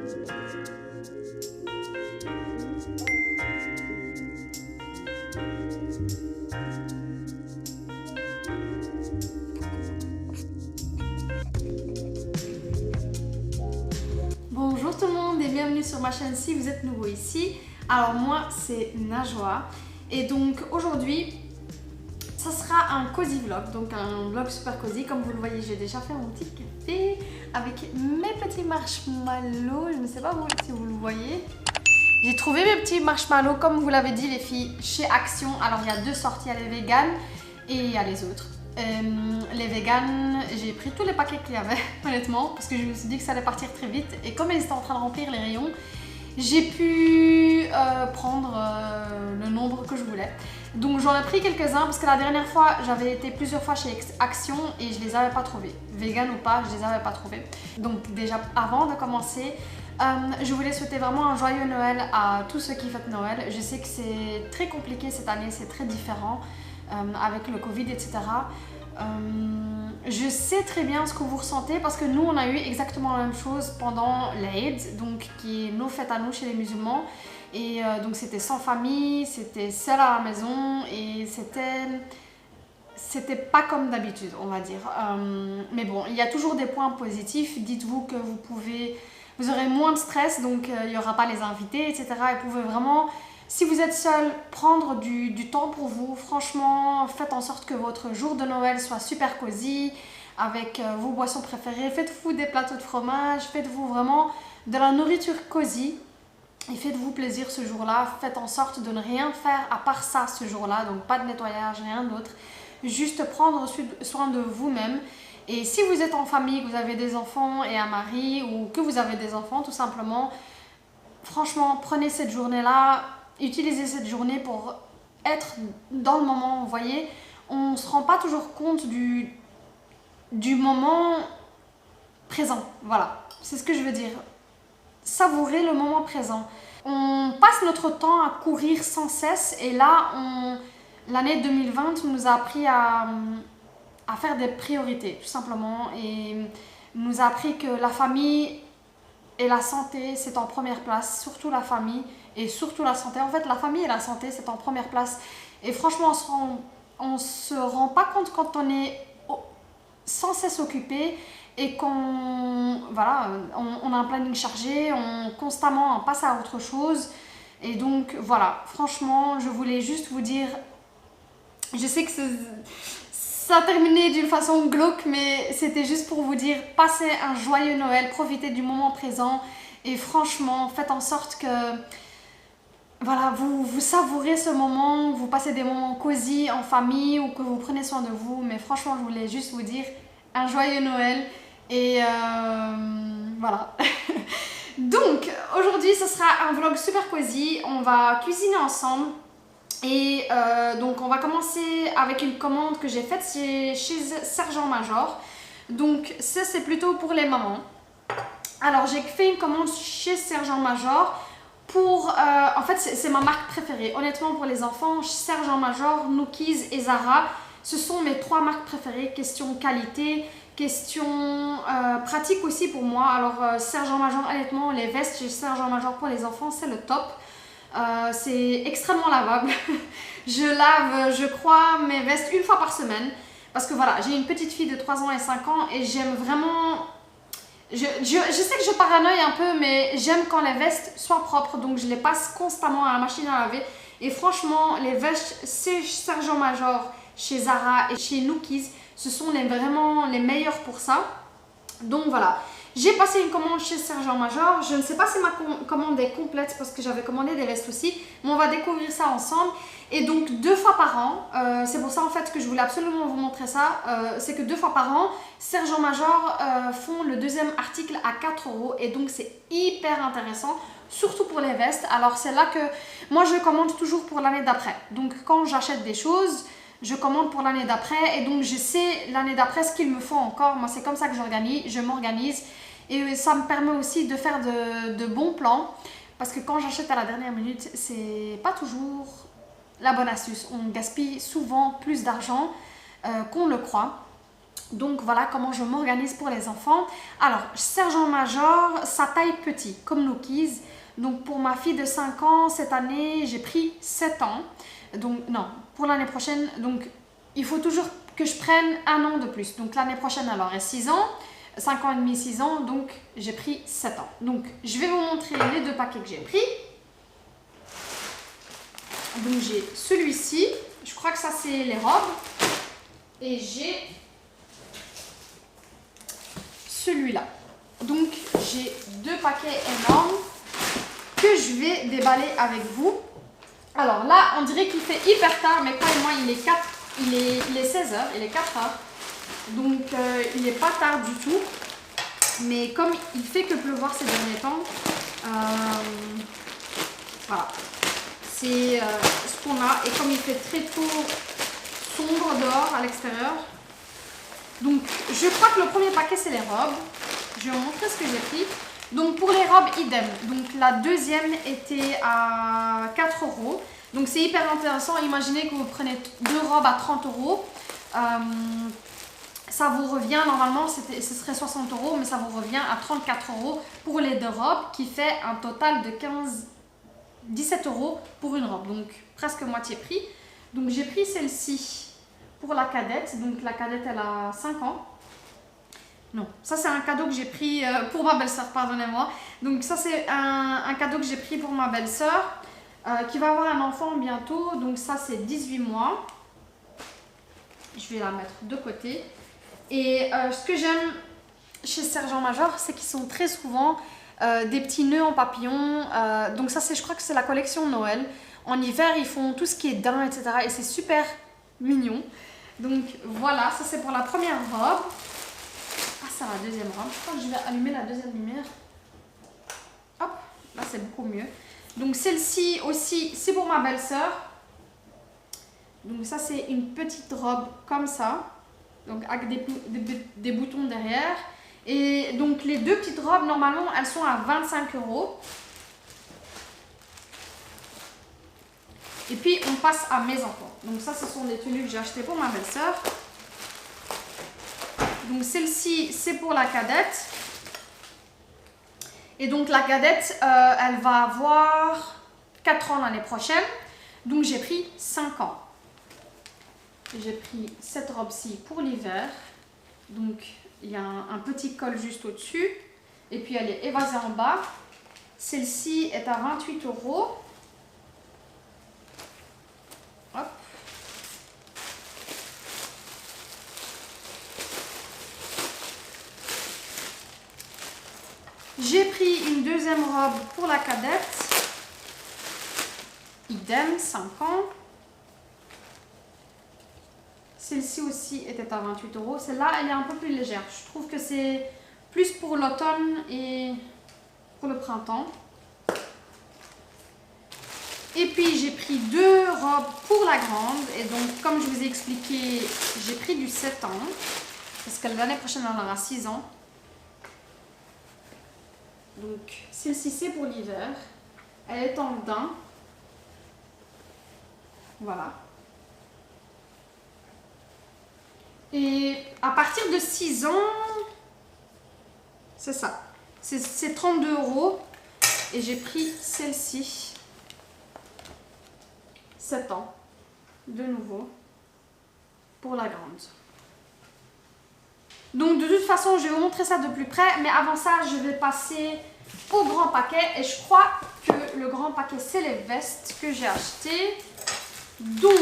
Bonjour tout le monde et bienvenue sur ma chaîne si vous êtes nouveau ici. Alors moi c'est Najwa et donc aujourd'hui ça sera un cozy vlog, donc un vlog super cozy. Comme vous le voyez, j'ai déjà fait mon petit café avec mes petits marshmallows. Je ne sais pas si vous le voyez. J'ai trouvé mes petits marshmallows comme vous l'avez dit les filles chez Action. Alors il y a deux sortes, il y a les véganes et il y a les autres. Les véganes, j'ai pris tous les paquets qu'il y avait honnêtement parce que je me suis dit que ça allait partir très vite et comme ils étaient en train de remplir les rayons, j'ai pu prendre le nombre que je voulais. Donc j'en ai pris quelques-uns parce que la dernière fois j'avais été plusieurs fois chez Action et je les avais pas trouvés. Vegan ou pas, je les avais pas trouvés. Donc déjà avant de commencer, je voulais souhaiter vraiment un joyeux Noël à tous ceux qui fêtent Noël. Je sais que c'est très compliqué cette année, c'est très différent avec le Covid, etc. Je sais très bien ce que vous ressentez parce que nous on a eu exactement la même chose pendant l'Aïd, donc qui est nos fêtes à nous chez les musulmans. Et donc c'était sans famille, c'était seul à la maison et c'était pas comme d'habitude on va dire. Mais bon, il y a toujours des points positifs. Dites-vous que vous aurez moins de stress, donc il n'y aura pas les invités, etc. Et vous pouvez vraiment, si vous êtes seul, prendre du temps pour vous. Franchement, faites en sorte que votre jour de Noël soit super cosy, avec vos boissons préférées. Faites-vous des plateaux de fromage, faites-vous vraiment de la nourriture cosy. Et faites-vous plaisir ce jour-là. Faites en sorte de ne rien faire à part ça ce jour-là. Donc pas de nettoyage, rien d'autre. Juste prendre soin de vous-même. Et si vous êtes en famille, que vous avez des enfants et un mari, ou que vous avez des enfants tout simplement, franchement, prenez cette journée-là, utilisez cette journée pour être dans le moment. Vous voyez, on ne se rend pas toujours compte du moment présent. Voilà, c'est ce que je veux dire. Savourer le moment présent. On passe notre temps à courir sans cesse et là, l'année 2020 nous a appris à faire des priorités, tout simplement, et nous a appris que la famille et la santé, c'est en première place, surtout la famille et surtout la santé. En fait, la famille et la santé, c'est en première place. Et franchement, on se rend pas compte quand on est sans cesse occupé et voilà, on a un planning chargé, constamment on passe à autre chose. Et donc voilà, franchement, je voulais juste vous dire, je sais que ça a terminé d'une façon glauque, mais c'était juste pour vous dire, passez un joyeux Noël, profitez du moment présent et franchement, faites en sorte que voilà, vous savourez ce moment, vous passez des moments cosy en famille ou que vous prenez soin de vous. Mais franchement, je voulais juste vous dire un joyeux Noël et voilà. Donc aujourd'hui ce sera un vlog super cosy, on va cuisiner ensemble et donc on va commencer avec une commande que j'ai faite chez Sergent Major. Donc ça c'est plutôt pour les mamans. Alors j'ai fait une commande chez Sergent Major pour, en fait c'est ma marque préférée. Honnêtement pour les enfants, Sergent Major, Nookies et Zara, ce sont mes trois marques préférées. Question qualité, question pratique aussi pour moi. Alors Sergent Major, honnêtement les vestes chez Sergent Major pour les enfants c'est le top. C'est extrêmement lavable. Je lave, je crois, mes vestes une fois par semaine. Parce que voilà, j'ai une petite fille de 3 ans et 5 ans et j'aime vraiment... Je sais que je paranoïe un peu, mais j'aime quand les vestes soient propres. Donc je les passe constamment à la machine à laver. Et franchement, les vestes chez Sergent Major, chez Zara et chez Nookies, ce sont vraiment les meilleurs pour ça. Donc voilà. J'ai passé une commande chez Sergent Major. Je ne sais pas si ma commande est complète parce que j'avais commandé des vestes aussi. Mais on va découvrir ça ensemble. Et donc 2 fois par an, c'est pour ça en fait que je voulais absolument vous montrer ça. C'est que 2 fois par an, Sergent Major font le deuxième article à 4 €. Et donc c'est hyper intéressant, surtout pour les vestes. Alors c'est là que moi je commande toujours pour l'année d'après. Donc quand j'achète des choses, je commande pour l'année d'après et donc je sais l'année d'après ce qu'il me faut encore. Moi c'est comme ça que je m'organise et ça me permet aussi de faire de bons plans parce que quand j'achète à la dernière minute, c'est pas toujours la bonne astuce. On gaspille souvent plus d'argent qu'on le croit. Donc voilà comment je m'organise pour les enfants. Alors, sergent major, sa taille petit, comme Nookies. Donc pour ma fille de 5 ans, cette année, j'ai pris 7 ans. Donc non, pour l'année prochaine, donc il faut toujours que je prenne un an de plus. Donc l'année prochaine, elle aurait 6 ans, 5 ans et demi, 6 ans, donc j'ai pris 7 ans. Donc je vais vous montrer les 2 paquets que j'ai pris. Donc j'ai celui-ci, je crois que ça c'est les robes. Et j'ai celui-là. Donc j'ai 2 paquets énormes que je vais déballer avec vous. Alors là, on dirait qu'il fait hyper tard, mais croyez-moi, il est 16 h, il est 4 h. Donc il n'est pas tard du tout. Mais comme il fait que pleuvoir ces derniers temps, voilà. C'est ce qu'on a. Et comme il fait très tôt sombre dehors à l'extérieur. Donc je crois que le premier paquet c'est les robes. Je vais vous montrer ce que j'ai pris. Donc pour les robes, idem. Donc la deuxième était à 4 €. Donc c'est hyper intéressant. Imaginez que vous prenez 2 robes à 30 €. Ça vous revient, normalement ce serait 60 €, mais ça vous revient à 34 € pour les 2 robes, qui fait un total de 17 € pour une robe. Donc presque moitié prix. Donc j'ai pris celle-ci pour la cadette. Donc la cadette elle a 5 ans. Non, ça c'est un cadeau que j'ai pris pour ma belle-sœur, pardonnez-moi. Donc ça c'est un cadeau que j'ai pris pour ma belle-sœur qui va avoir un enfant bientôt. Donc ça c'est 18 mois. Je vais la mettre de côté. Et ce que j'aime chez Sergent Major, c'est qu'ils sont très souvent des petits nœuds en papillon. Donc ça c'est, je crois que c'est la collection Noël. En hiver ils font tout ce qui est daim, etc. Et c'est super mignon. Donc voilà, ça c'est pour la première robe. Ah, c'est la deuxième robe. Je crois que je vais allumer la deuxième lumière. Hop, là c'est beaucoup mieux. Donc celle-ci aussi, c'est pour ma belle-sœur. Donc ça c'est une petite robe comme ça. Donc avec des boutons derrière. Et donc les 2 petites robes, normalement, elles sont à 25 €. Et puis on passe à mes enfants. Donc ça, ce sont des tenues que j'ai achetées pour ma belle-sœur. Donc celle-ci, c'est pour la cadette. Et donc la cadette, elle va avoir 4 ans l'année prochaine. Donc j'ai pris 5 ans. J'ai pris cette robe-ci pour l'hiver. Donc il y a un petit col juste au-dessus. Et puis elle est évasée en bas. Celle-ci est à 28 €. Hop. J'ai pris une deuxième robe pour la cadette. Idem, 5 ans. Celle-ci aussi était à 28 €. Celle-là, elle est un peu plus légère. Je trouve que c'est plus pour l'automne et pour le printemps. Et puis, j'ai pris 2 robes pour la grande. Et donc, comme je vous ai expliqué, j'ai pris du 7 ans. Parce que l'année prochaine, elle aura 6 ans. Donc, celle-ci, c'est pour l'hiver. Elle est en daim. Voilà. Et à partir de 6 ans, c'est ça. C'est 32 €. Et j'ai pris celle-ci. 7 ans. De nouveau. Pour la grande. Donc de toute façon, je vais vous montrer ça de plus près. Mais avant ça, je vais passer au grand paquet. Et je crois que le grand paquet, c'est les vestes que j'ai achetées. Donc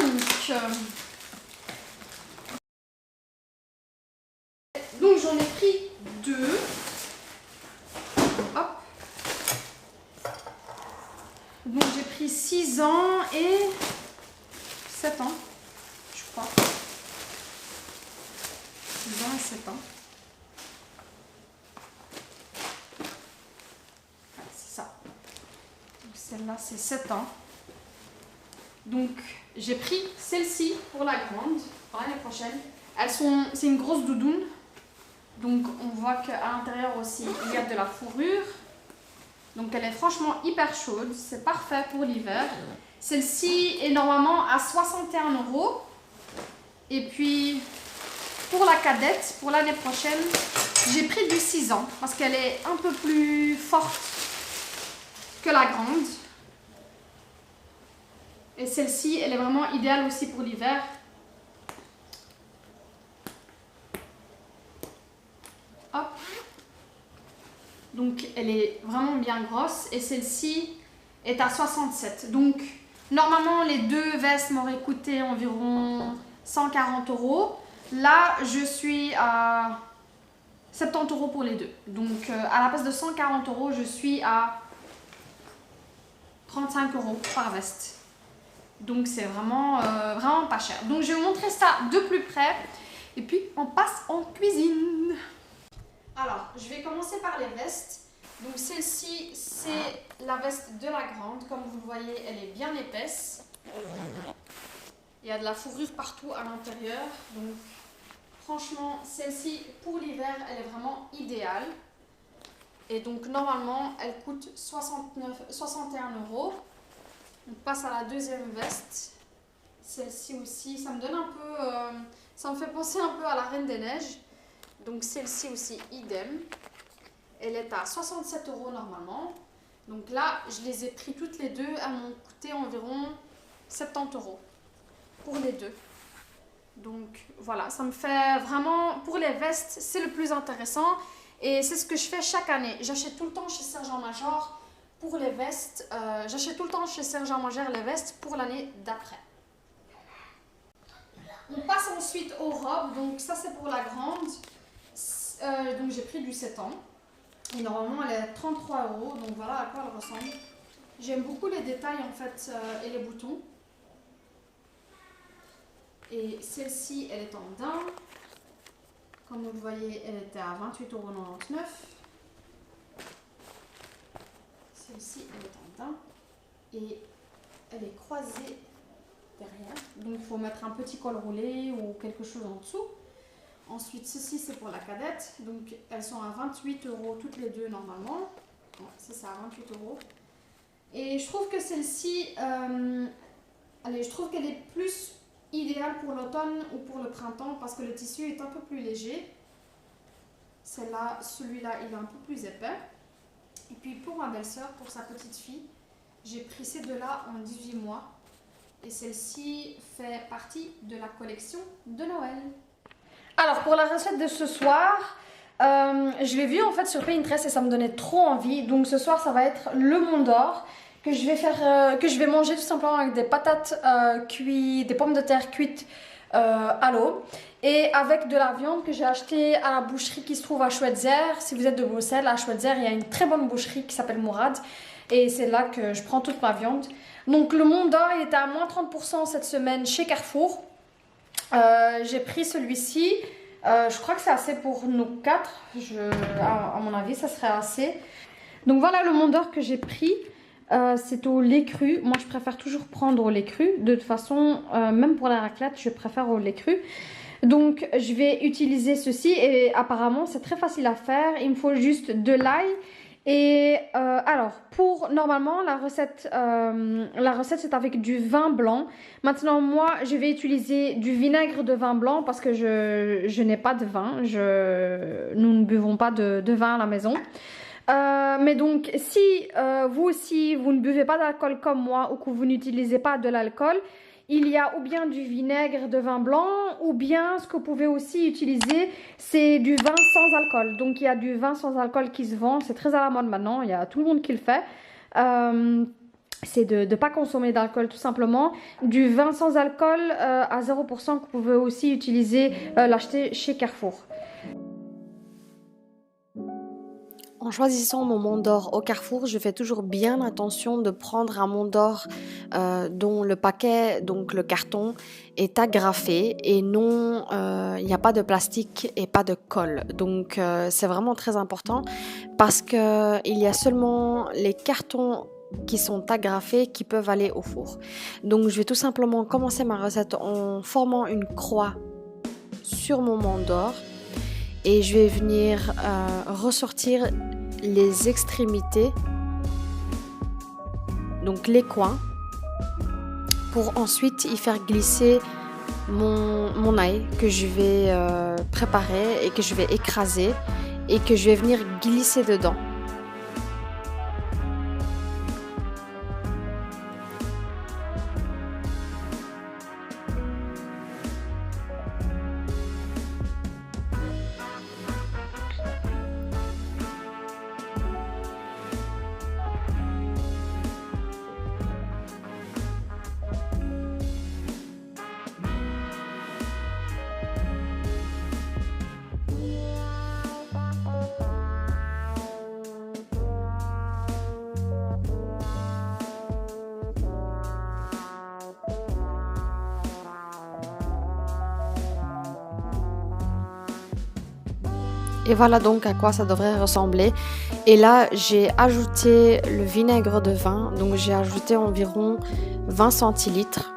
j'en ai pris 2. Hop. Donc j'ai pris 6 ans et 7 ans, je crois. 6 ans et 7 ans. Ouais, c'est ça. Celle-là, c'est 7 ans. Donc j'ai pris celle-ci pour la grande, pour l'année prochaine. C'est une grosse doudoune. Donc on voit qu'à l'intérieur aussi, il y a de la fourrure. Donc elle est franchement hyper chaude. C'est parfait pour l'hiver. Celle-ci est normalement à 61 €. Et puis pour la cadette, pour l'année prochaine, j'ai pris du 6 ans parce qu'elle est un peu plus forte que la grande. Et celle-ci, elle est vraiment idéale aussi pour l'hiver. Hop. Donc, elle est vraiment bien grosse. Et celle-ci est à 67. Donc, normalement, les deux vestes m'auraient coûté environ 140 €. Là, je suis à 70 € pour les deux. Donc, à la place de 140 €, je suis à 35 € par veste. Donc, c'est vraiment, vraiment pas cher. Donc, je vais vous montrer ça de plus près. Et puis, on passe en cuisine. Alors, je vais commencer par les vestes. Donc, celle-ci, c'est la veste de la grande. Comme vous le voyez, elle est bien épaisse. Il y a de la fourrure partout à l'intérieur. Donc, franchement, celle-ci, pour l'hiver, elle est vraiment idéale. Et donc, normalement, elle coûte 61 €. On passe à la deuxième veste. Celle-ci aussi, ça me donne un peu... ça me fait penser un peu à la Reine des Neiges. Donc, celle-ci aussi, idem. Elle est à 67 € normalement. Donc là, je les ai pris toutes les deux. Elles m'ont coûté environ 70 € pour les deux. Donc voilà, ça me fait vraiment... Pour les vestes, c'est le plus intéressant. Et c'est ce que je fais chaque année. J'achète tout le temps chez Sergent Major pour les vestes. J'achète tout le temps chez Sergent Major les vestes pour l'année d'après. On passe ensuite aux robes. Donc ça, c'est pour la grande. Donc j'ai pris du 7 ans. Et normalement, elle est à 33 €. Donc voilà à quoi elle ressemble. J'aime beaucoup les détails en fait et les boutons. Et celle-ci, elle est en daim. Comme vous le voyez, elle était à 28,99 €. Celle-ci, elle est en daim. Et elle est croisée derrière. Donc il faut mettre un petit col roulé ou quelque chose en dessous. Ensuite, ceci c'est pour la cadette. Donc elles sont à 28 € toutes les deux normalement. Ouais, c'est ça, 28 €. Et je trouve que celle-ci, allez, je trouve qu'elle est plus idéale pour l'automne ou pour le printemps parce que le tissu est un peu plus léger. Celle-là, celui-là, il est un peu plus épais. Et puis pour ma belle-sœur, pour sa petite fille, j'ai pris ces deux-là en 18 mois. Et celle-ci fait partie de la collection de Noël. Alors pour la recette de ce soir, je l'ai vue en fait sur Pinterest et ça me donnait trop envie. Donc ce soir ça va être le Mont d'Or que je vais faire, que je vais manger tout simplement avec des patates cuites, des pommes de terre cuites à l'eau et avec de la viande que j'ai achetée à la boucherie qui se trouve à Schweitzer. Si vous êtes de Bruxelles, à Schweitzer, il y a une très bonne boucherie qui s'appelle Mourad et c'est là que je prends toute ma viande. Donc le Mont d'Or il était à moins 30% cette semaine chez Carrefour. J'ai pris celui-ci, je crois que c'est assez pour nous 4, à mon avis ça serait assez. Donc voilà le Mont d'Or que j'ai pris, c'est au lait cru. Moi je préfère toujours prendre au lait cru, de toute façon même pour la raclette je préfère au lait cru. Donc je vais utiliser ceci et apparemment c'est très facile à faire, il me faut juste de l'ail. Et alors, pour normalement, la recette c'est avec du vin blanc. Maintenant, moi, je vais utiliser du vinaigre de vin blanc parce que je n'ai pas de vin. Nous ne buvons pas de vin à la maison. Mais donc, si vous aussi, vous ne buvez pas d'alcool comme moi ou que vous n'utilisez pas de l'alcool, il y a ou bien du vinaigre de vin blanc ou bien ce que vous pouvez aussi utiliser, c'est du vin sans alcool. Donc il y a du vin sans alcool qui se vend, c'est très à la mode maintenant, il y a tout le monde qui le fait. C'est de ne pas consommer d'alcool tout simplement. Du vin sans alcool à 0% que vous pouvez aussi utiliser, l'acheter chez Carrefour. En choisissant mon Mont d'Or au Carrefour, je fais toujours bien attention de prendre un Mont d'Or dont le paquet, donc le carton, est agrafé et non, il n'y a pas de plastique et pas de colle. Donc c'est vraiment très important parce qu'il y a seulement les cartons qui sont agrafés qui peuvent aller au four. Donc je vais tout simplement commencer ma recette en formant une croix sur mon Mont d'Or. Et je vais venir ressortir les extrémités, donc les coins, pour ensuite y faire glisser mon ail que je vais préparer et que je vais écraser et que je vais venir glisser dedans. Et voilà donc à quoi ça devrait ressembler. Et là, j'ai ajouté le vinaigre de vin. Donc j'ai ajouté environ 20 centilitres.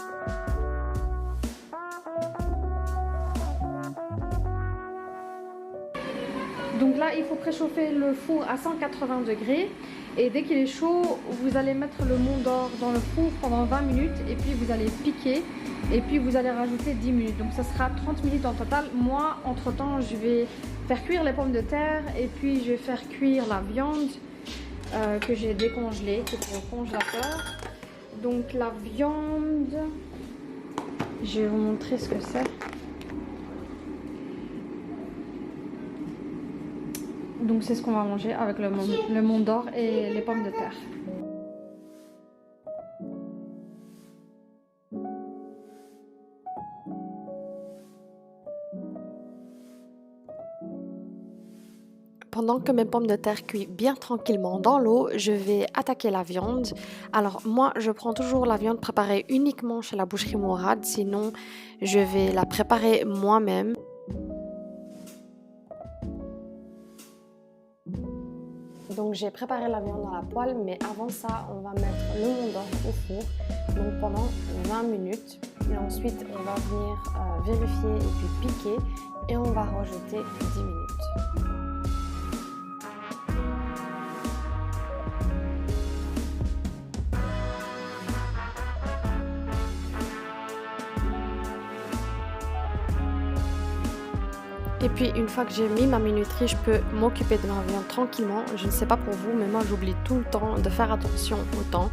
Donc là, il faut préchauffer le four à 180 degrés. Et dès qu'il est chaud, vous allez mettre le Mont d'Or dans le four pendant 20 minutes. Et puis vous allez piquer. Et puis vous allez rajouter 10 minutes. Donc ça sera 30 minutes en total. Moi, entre-temps, je vais faire cuire les pommes de terre. Et puis je vais faire cuire la viande que j'ai décongelée, qui était au congélateur. Donc la viande, je vais vous montrer ce que c'est. Donc c'est ce qu'on va manger avec le Mont d'Or et les pommes de terre. Pendant que mes pommes de terre cuisent bien tranquillement dans l'eau, je vais attaquer la viande. Alors moi, je prends toujours la viande préparée uniquement chez la boucherie Mourad, sinon je vais la préparer moi-même. Donc j'ai préparé la viande dans la poêle, mais avant ça, on va mettre le Mont d'Or au four donc pendant 20 minutes. Et ensuite, on va venir vérifier et puis piquer et on va rajouter 10 minutes. Et puis une fois que j'ai mis ma minuterie, je peux m'occuper de ma viande tranquillement. Je ne sais pas pour vous, mais moi j'oublie tout le temps de faire attention au temps.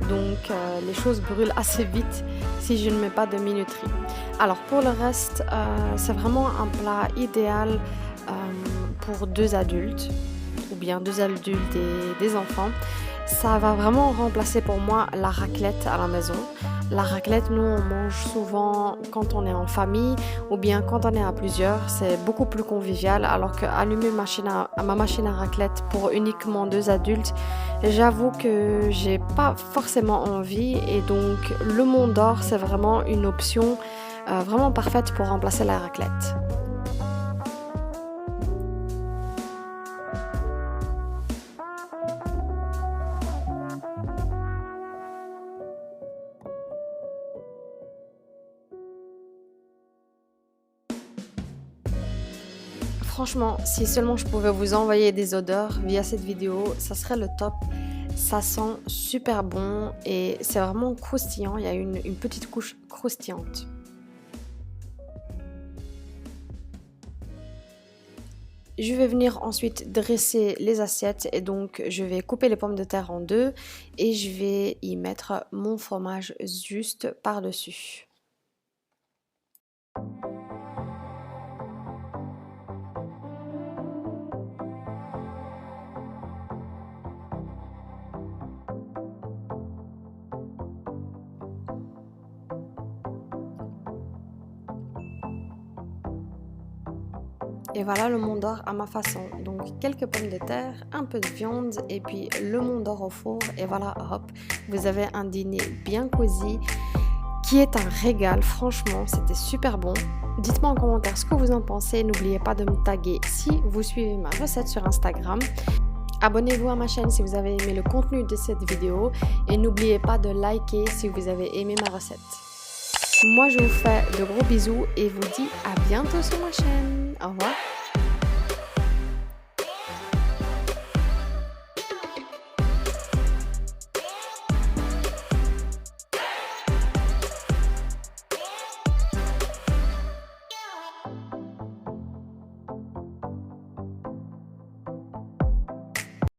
Donc les choses brûlent assez vite si je ne mets pas de minuterie. Alors pour le reste, c'est vraiment un plat idéal pour 2 adultes ou bien 2 adultes et des enfants. Ça va vraiment remplacer pour moi la raclette à la maison. La raclette, nous, on mange souvent quand on est en famille ou bien quand on est à plusieurs. C'est beaucoup plus convivial, alors qu'allumer ma machine à raclette pour uniquement 2 adultes, j'avoue que j'ai pas forcément envie. Et donc, le Mont d'Or, c'est vraiment une option vraiment parfaite pour remplacer la raclette. Franchement, si seulement je pouvais vous envoyer des odeurs via cette vidéo, ça serait le top. Ça sent super bon et c'est vraiment croustillant. Il y a une petite couche croustillante. Je vais venir ensuite dresser les assiettes et donc je vais couper les pommes de terre en 2 et je vais y mettre mon fromage juste par-dessus. Et voilà le Mont d'Or à ma façon. Donc quelques pommes de terre, un peu de viande et puis le Mont d'Or au four. Et voilà, hop, vous avez un dîner bien cosy qui est un régal. Franchement, c'était super bon. Dites-moi en commentaire ce que vous en pensez. N'oubliez pas de me taguer si vous suivez ma recette sur Instagram. Abonnez-vous à ma chaîne si vous avez aimé le contenu de cette vidéo. Et n'oubliez pas de liker si vous avez aimé ma recette. Moi, je vous fais de gros bisous et vous dis à bientôt sur ma chaîne. Au revoir.